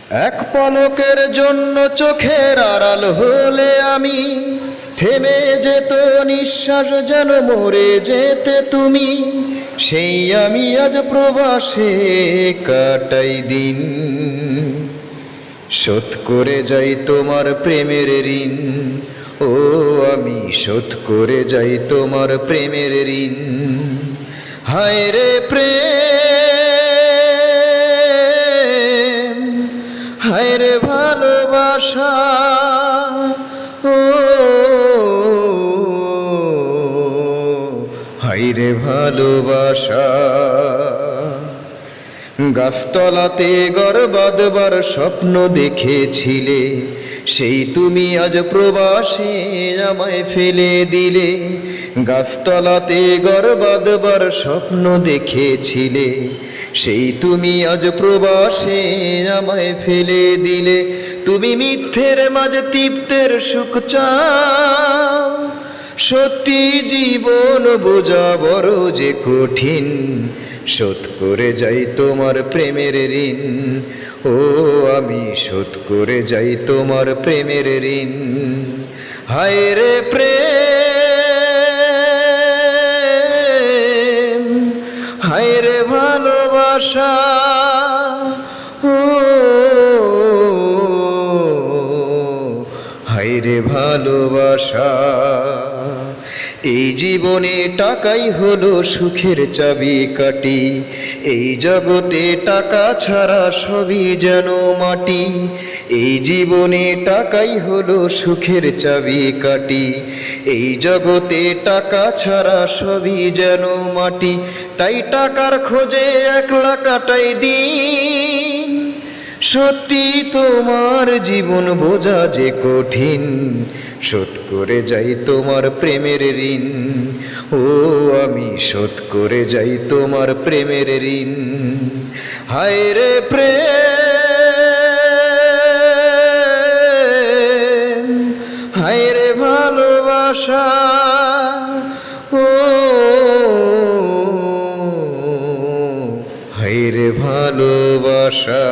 এক পলকের জন্য চোখের আড়াল হলে আমি থেমে যেত নিঃশ্বাস, যেন মরে যেতে তুমি। সেই আমি আজ প্রবাসে কাটাই দিন, শোধ করে যাই তোমার প্রেমের ঋণ। ও আমি শোধ করে যাই তোমার প্রেমের ঋণ। হায় রে প্রেম, হায় রে ভালোবাসা, ও হায় রে ভালোবাসা। গাছতলাতে ঘর বাঁধবার স্বপ্ন দেখেছিলে, সেই তুমি আজ প্রবাসে আমায় ফেলে দিলে। গাছতলাতে ঘর বাঁধবার স্বপ্ন দেখেছিলে, সেই তুমি আজ প্রবাসে আমায় ফেলে দিলে। তুমি মিথ্যের মাঝে তৃপ্তের সুখ চাও, সত্যি জীবন বোঝা বড় যে কঠিন। শোধ করে যাই তোমার প্রেমের ঋণ, ও আমি শোধ করে যাই তোমার প্রেমের ঋণ। হায় রে প্রেম, হায় রে ভালোবাসা, ও হায় রে ভালোবাসা। এই জীবনে টাকাই হলো সুখের চাবিকাঠি, এই জগতে টাকা ছাড়া সবই যেন মাটি। এই জীবনে টাকাই হলো সুখের চাবিকাঠি, এই জগতে টাকা ছাড়া সবই যেন মাটি। তাই টাকার খোঁজে একলা কাটাই দিন, সত্যি তোমার জীবন বোঝা যে কঠিন। শোধ করে যাই তোমার প্রেমের ঋণ, ও আমি শোধ করে যাই তোমার প্রেমের ঋণ। হায় রে প্রেম, হায় রে ভালোবাসা, ও হায় রে ভালোবাসা।